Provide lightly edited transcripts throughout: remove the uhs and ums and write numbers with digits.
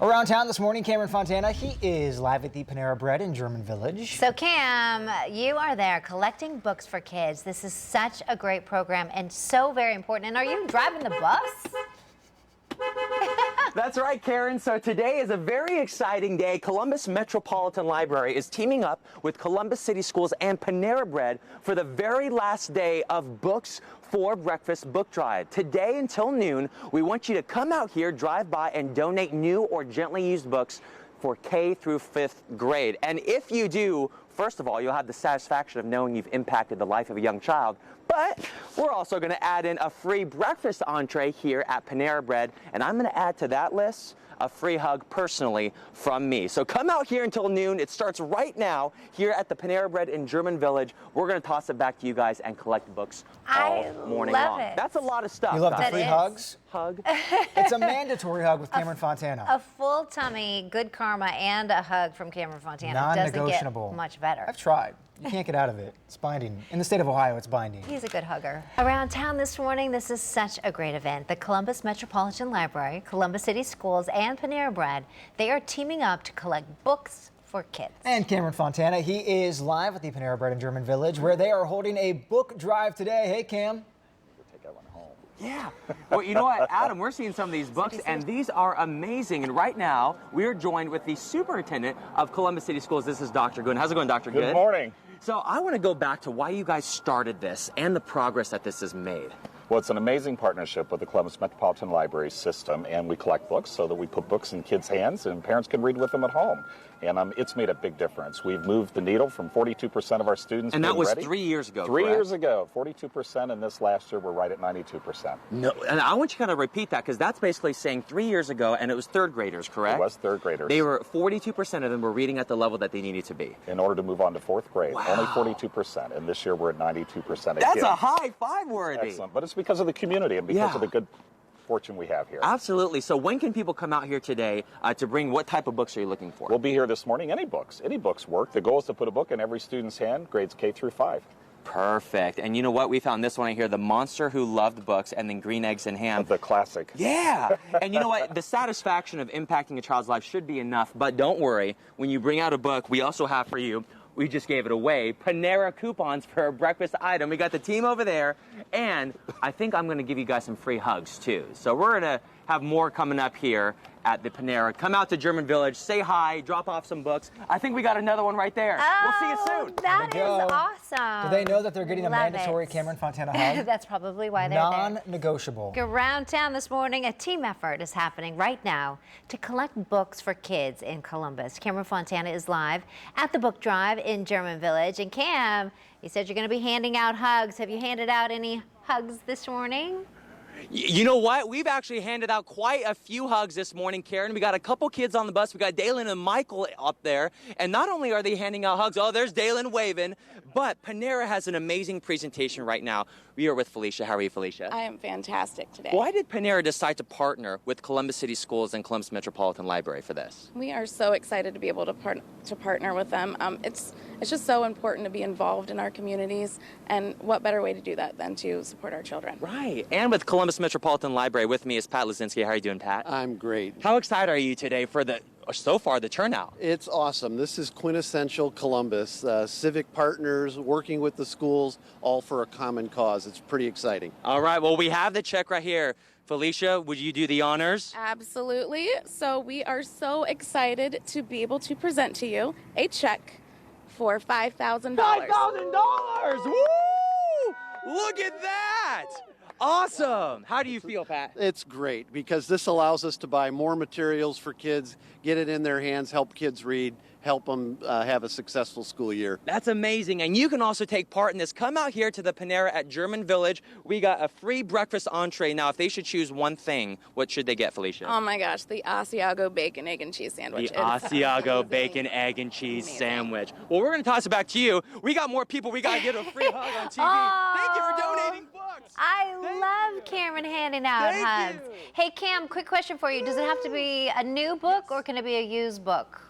Around town this morning, Cameron Fontana, he is live at the Panera Bread in German Village. So Cam, you are there collecting books for kids. This is such a great program and so very important. And are you driving the bus? That's right, Karen. So today is a very exciting day. Columbus Metropolitan Library is teaming up with Columbus City Schools and Panera Bread for the very last day of Books for Breakfast book drive. Today until noon, we want you to come out here, drive by, and donate new or gently used books for K through 5th grade. And if you do, first of all, you'll have the satisfaction of knowing you've impacted the life of a young child. But we're also going to add in a free breakfast entree here at Panera Bread, and I'm going to add to that list a free hug personally from me. So come out here until noon. It starts right now here at the Panera Bread in German Village. We're going to toss it back to you guys and collect books all morning long. It. That's a lot of stuff. You love the guys. free hugs? Hug. It's a mandatory hug with Cameron Fontana. A full tummy, good karma, and a hug from Cameron Fontana. Non-negotiable. Doesn't get much better. I've tried. You can't get out of it. It's binding. In the state of Ohio, it's binding. He's a good hugger. Around town this morning, this is such a great event. The Columbus Metropolitan Library, Columbus City Schools, and Panera Bread, they are teaming up to collect books for kids. And Cameron Fontana, he is live at the Panera Bread in German Village, where they are holding a book drive today. Hey, Cam. Yeah. Well, you know what, Adam, we're seeing some of these books, and these are amazing. And right now, we're joined with the superintendent of Columbus City Schools. This is Dr. Good. How's it going, Dr. Good? Good morning. So I want to go back to why you guys started this and the progress that this has made. Well, it's an amazing partnership with the Columbus Metropolitan Library system, and we collect books so that we put books in kids' hands and parents can read with them at home. And it's made a big difference. We've moved the needle from 42% of our students. And that was ready. 3 years ago, 3 correct? years ago, 42%, and this last year we're right at 92%. No, and I want you to kind of repeat that, because that's basically saying 3 years ago, and it was third graders, correct? It was third graders. They were 42% of them were reading at the level that they needed to be. In order to move on to fourth grade, Wow. only 42%, and this year we're at 92% again. That's a high five worthy. Excellent, but it's because of the community and because of the good fortune we have here. Absolutely. So when can people come out here today to bring, what type of books are you looking for? We'll be here this morning. Any books work. The goal is to put a book in every student's hand, grades K through 5. Perfect. And you know what? We found this one right here, The Monster Who Loved Books, and then Green Eggs and Ham. The classic. Yeah. And you know what? The satisfaction of impacting a child's life should be enough, but don't worry. When you bring out a book, we also have for you, we just gave it away, Panera coupons for a breakfast item. We got the team over there, and I think I'm going to give you guys some free hugs, too. So we're going to have more coming up here at the Panera. Come out to German Village, say hi, drop off some books. I think we got another one right there. We'll see you soon. That is awesome. Do they know that they're getting a Love mandatory it. Cameron Fontana hug? That's probably why they're there. Non-negotiable. Around town this morning, a team effort is happening right now to collect books for kids in Columbus. Cameron Fontana is live at the book drive in German Village. And Cam, you said you're going to be handing out hugs. Have you handed out any hugs this morning? You know what? We've actually handed out quite a few hugs this morning, Karen. We got a couple kids on the bus. We got Dalen and Michael up there. And not only are they handing out hugs, oh, there's Dalen waving, but Panera has an amazing presentation right now. We are with Felicia. How are you, Felicia? I am fantastic today. Why did Panera decide to partner with Columbus City Schools and Columbus Metropolitan Library for this? We are so excited to be able to partner with them. It's just so important to be involved in our communities, and what better way to do that than to support our children? Right. And with Columbus Metropolitan Library with me is Pat Lazinski. How are you doing, Pat? I'm great. How excited are you today for so far the turnout? It's awesome. This is quintessential Columbus. Civic partners working with the schools, all for a common cause. It's pretty exciting. All right. Well, we have the check right here. Felicia, would you do the honors? Absolutely. So we are so excited to be able to present to you a check for $5,000. $5,000! Woo! Look at that! Awesome. How do you feel, Pat? It's great because this allows us to buy more materials for kids, get it in their hands, help kids read, help them have a successful school year. That's amazing. And you can also take part in this. Come out here to the Panera at German Village. We got a free breakfast entree. Now, if they should choose one thing, what should they get, Felicia? Oh my gosh, the Asiago bacon, egg, and cheese sandwich. The Asiago bacon, egg, and cheese sandwich. Well, we're going to toss it back to you. We got more people. We got to get a free hug on TV. Thank you for donating books. I love Cameron handing out hugs. Hey, Cam, quick question for you. Does it have to be a new book or can it be a used book?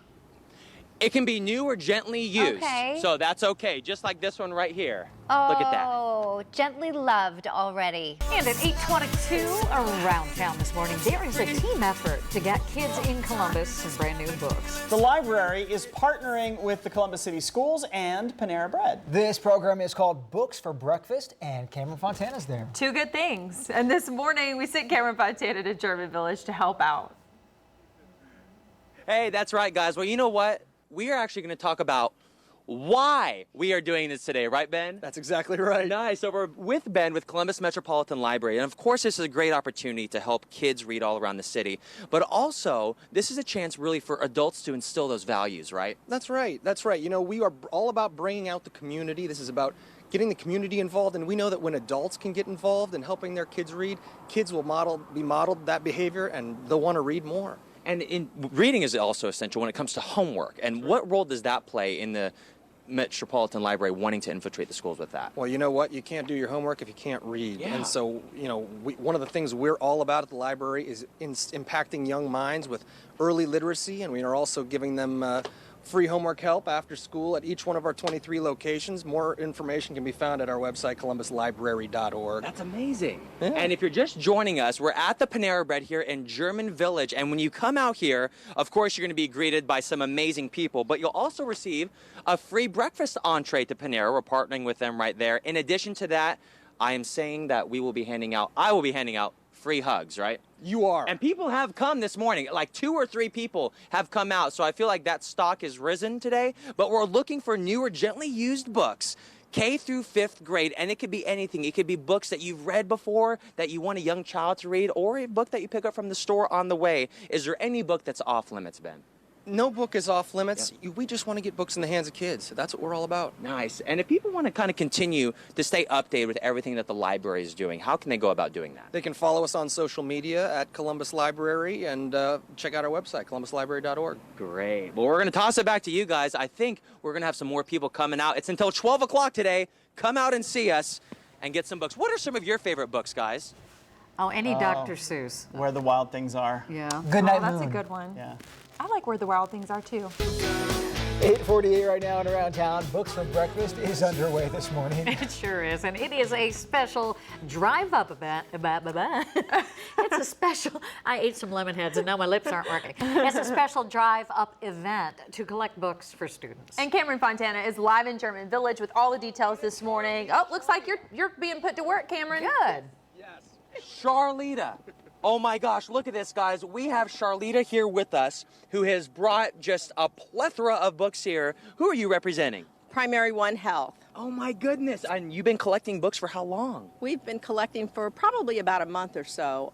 It can be new or gently used. Okay. So that's okay, just like this one right here. Look at that. Oh, gently loved already. And at 8:22 around town this morning, there is a team effort to get kids in Columbus some brand new books. The library is partnering with the Columbus City Schools and Panera Bread. This program is called Books for Breakfast, and Cameron Fontana's there. Two good things. And this morning, we sent Cameron Fontana to German Village to help out. Hey, that's right, guys. Well, you know what? We are actually going to talk about why we are doing this today, right, Ben? That's exactly right. Nice. So we're with Ben with Columbus Metropolitan Library. And of course, this is a great opportunity to help kids read all around the city. But also, this is a chance really for adults to instill those values, right? That's right. That's right. You know, we are all about bringing out the community. This is about getting the community involved. And we know that when adults can get involved in helping their kids read, kids will be modeled that behavior and they'll want to read more. And reading is also essential when it comes to homework. And what role does that play in the Metropolitan Library wanting to infiltrate the schools with that? Well, you know what? You can't do your homework if you can't read. Yeah. And so, you know, one of the things we're all about at the library is impacting young minds with early literacy, and we are also giving them free homework help after school at each one of our 23 locations. More information can be found at our website, columbuslibrary.org. That's amazing. Yeah. And if you're just joining us, we're at the Panera Bread here in German Village. And when you come out here, of course, you're going to be greeted by some amazing people, but you'll also receive a free breakfast entree to Panera. We're partnering with them right there. In addition to that, I am saying that I will be handing out free hugs, right? You are. And people have come this morning, like 2 or 3 people have come out. So I feel like that stock has risen today, but we're looking for newer, gently used books, K through 5th grade, and it could be anything. It could be books that you've read before that you want a young child to read, or a book that you pick up from the store on the way. Is there any book that's off limits, Ben? No book is off limits. Yeah. We just want to get books in the hands of kids. That's what we're all about. Nice. And if people want to kind of continue to stay updated with everything that the library is doing, how can they go about doing that? They can follow us on social media at Columbus Library and check out our website, columbuslibrary.org. Great. Well, we're going to toss it back to you guys. I think we're going to have some more people coming out. It's until 12 o'clock today. Come out and see us and get some books. What are some of your favorite books, guys? Oh, any Dr. Seuss. Where the Wild Things Are. Yeah. Good night, That's Moon. a good one. Yeah. I like Where the Wild Things Are, too. 8:48 right now and around town. Books for Breakfast is underway this morning. It sure is, and it is a special drive-up event. It's a special, I ate some lemon heads and now my lips aren't working. It's a special drive-up event to collect books for students. And Cameron Fontana is live in German Village with all the details this morning. Oh, looks like you're being put to work, Cameron. Good. Charlita. Oh my gosh, look at this, guys. We have Charlita here with us, who has brought just a plethora of books here. Who are you representing? Primary One Health. Oh my goodness. And you've been collecting books for how long? We've been collecting for probably about a month or so.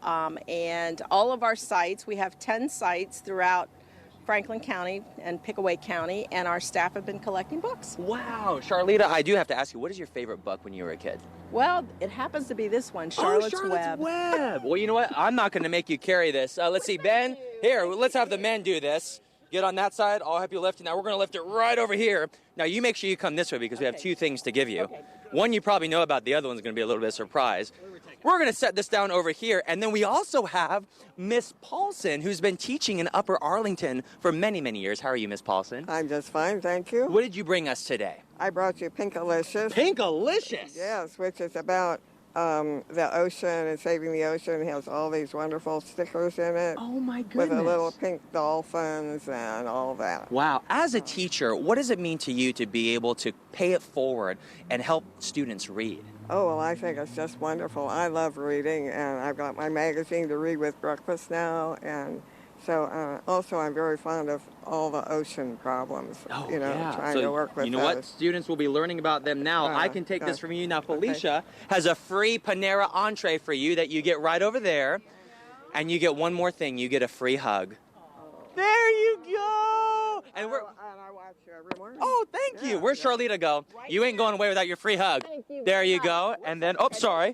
And all of our sites, we have 10 sites throughout Franklin County and Pickaway County, and our staff have been collecting books. Wow. Charlita, I do have to ask you, what is your favorite book when you were a kid? Well, it happens to be this one, Charlotte's Web. Well, you know what? I'm not going to make you carry this. Let's see, Ben. Here, let's have the men do this. Get on that side. I'll help you lift it. Now we're going to lift it right over here. Now you make sure you come this way because we have 2 things to give you. Okay. One you probably know about. The other one's going to be a little bit of a surprise. We're going to set this down over here. And then we also have Miss Paulson, who's been teaching in Upper Arlington for many, many years. How are you, Miss Paulson? I'm just fine, thank you. What did you bring us today? I brought you Pinkalicious. Pinkalicious? Yes, which is about the ocean and saving the ocean. It has all these wonderful stickers in it. Oh, my goodness. With the little pink dolphins and all that. Wow. As a teacher, what does it mean to you to be able to pay it forward and help students read? Oh, well, I think it's just wonderful. I love reading, and I've got my magazine to read with breakfast now, and so also I'm very fond of all the ocean problems, trying to work with you know those. what? Students will be learning about them now. I can take this from you now. Felicia has a free Panera entree for you that you get right over there, and you get one more thing. You get a free hug. There you go. And we're... I watch you every morning. Oh, thank you. Where's Charlita go? You ain't going away without your free hug. There you go. And then, sorry.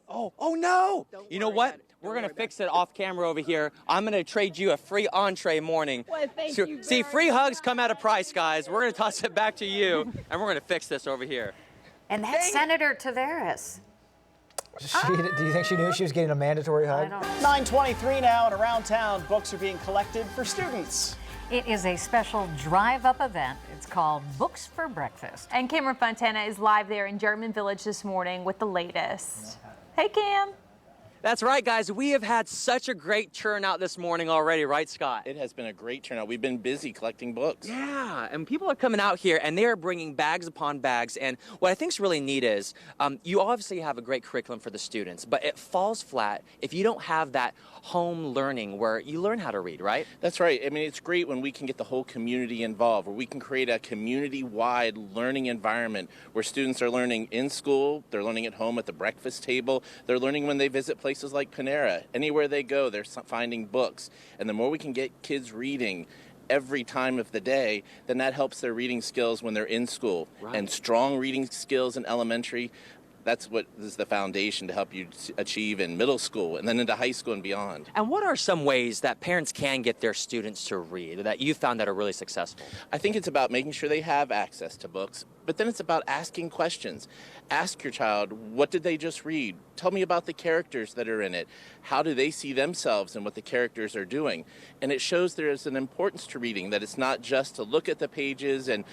Oh no. You know what? We're going to fix it off camera over here. I'm going to trade you a free entree morning. Well, thank you. See, free hugs come at a price, guys. We're going to toss it back to you, and we're going to fix this over here. And that's Senator Taveras. Do you think she knew she was getting a mandatory hug? 9:23 now, and around town, books are being collected for students. It is a special drive-up event. It's called Books for Breakfast. And Cameron Fontana is live there in German Village this morning with the latest. Hey, Cam. That's right, guys. We have had such a great turnout this morning already, right, Scott? It has been a great turnout. We've been busy collecting books. Yeah, and people are coming out here, and they are bringing bags upon bags. And what I think is really neat is you obviously have a great curriculum for the students, but it falls flat if you don't have that home learning where you learn how to read, right? That's right. I mean, it's great when we can get the whole community involved, where we can create a community-wide learning environment where students are learning in school, they're learning at home at the breakfast table, they're learning when they visit places like Panera. Anywhere they go, they're finding books. And the more we can get kids reading every time of the day, then that helps their reading skills when they're in school. Right. And strong reading skills in elementary, that's what is the foundation to help you achieve in middle school and then into high school and beyond. And what are some ways that parents can get their students to read that you found that are really successful? I think it's about making sure they have access to books, but then it's about asking questions. Ask your child, what did they just read? Tell me about the characters that are in it. How do they see themselves and what the characters are doing? And it shows there is an importance to reading, that it's not just to look at the pages and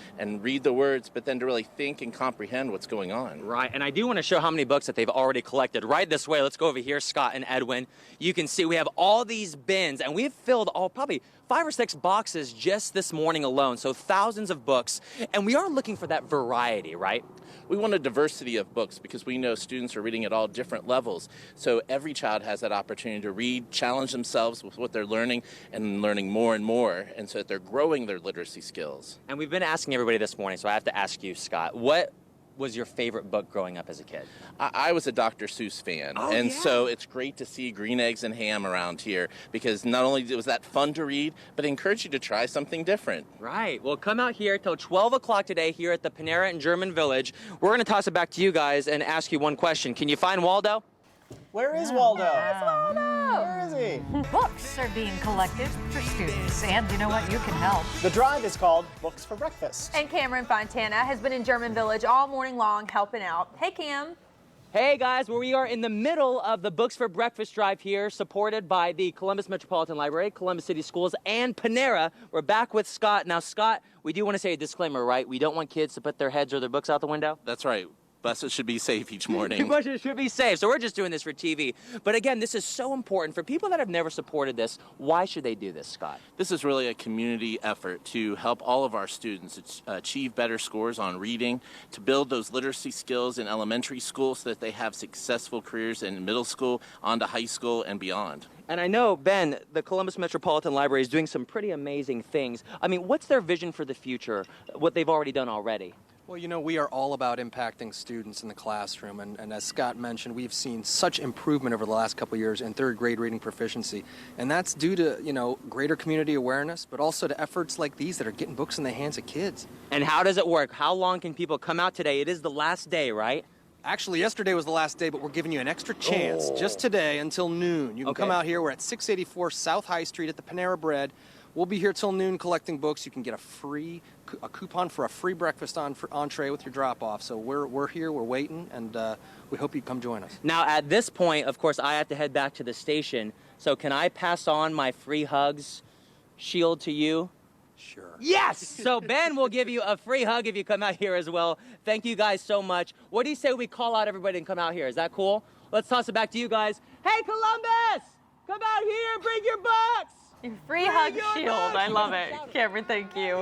read the words, but then to really think and comprehend what's going on. Right, and I do want to show how many books that they've already collected. Right this way, let's go over here, Scott and Edwin. You can see we have all these bins, and we've filled probably 5 or 6 boxes just this morning alone, so thousands of books. And we are looking for that variety, right? We want a diversity of books because we know students are reading at all different levels. So every child has that opportunity to read, challenge themselves with what they're learning, and learning more and more, and so that they're growing their literacy skills. And we've been asking everybody this morning, so I have to ask you, Scott, what was your favorite book growing up as a kid? I was a Dr. Seuss fan, so it's great to see Green Eggs and Ham around here because not only was that fun to read, but it encouraged you to try something different. Right. Well, come out here till 12 o'clock today here at the Panera in German Village. We're going to toss it back to you guys and ask you one question. Can you find Waldo? Where is Waldo? Where is he? Books are being collected for students, and you know what? You can help. The drive is called Books for Breakfast. And Cameron Fontana has been in German Village all morning long helping out. Hey, Cam. Hey guys, well, we are in the middle of the Books for Breakfast drive here, supported by the Columbus Metropolitan Library, Columbus City Schools, and Panera. We're back with Scott. Now, Scott, we do want to say a disclaimer, right? We don't want kids to put their heads or their books out the window. That's right. Buses should be safe each morning. Buses should be safe, so we're just doing this for TV. But again, this is so important. For people that have never supported this, why should they do this, Scott? This is really a community effort to help all of our students achieve better scores on reading, to build those literacy skills in elementary school so that they have successful careers in middle school, on to high school, and beyond. And I know, Ben, the Columbus Metropolitan Library is doing some pretty amazing things. I mean, what's their vision for the future, what they've already done already? Well, you know, we are all about impacting students in the classroom, and as Scott mentioned, we've seen such improvement over the last couple of years in third grade reading proficiency, and that's due to, you know, greater community awareness, but also to efforts like these that are getting books in the hands of kids. And how does it work? How long can people come out today? It is the last day, right? Actually, yesterday was the last day, but we're giving you an extra chance just today until noon. You can come out here. We're at 684 South High Street at the Panera Bread. We'll be here till noon collecting books. You can get a coupon for a free breakfast entree with your drop-off. So we're here, we're waiting, and we hope you come join us. Now, at this point, of course, I have to head back to the station. So can I pass on my free hugs shield to you? Sure. Yes! So Ben will give you a free hug if you come out here as well. Thank you guys so much. What do you say we call out everybody and come out here? Is that cool? Let's toss it back to you guys. Hey, Columbus! Come out here, bring your books! Your free hug shield. I love it. Cameron, thank you.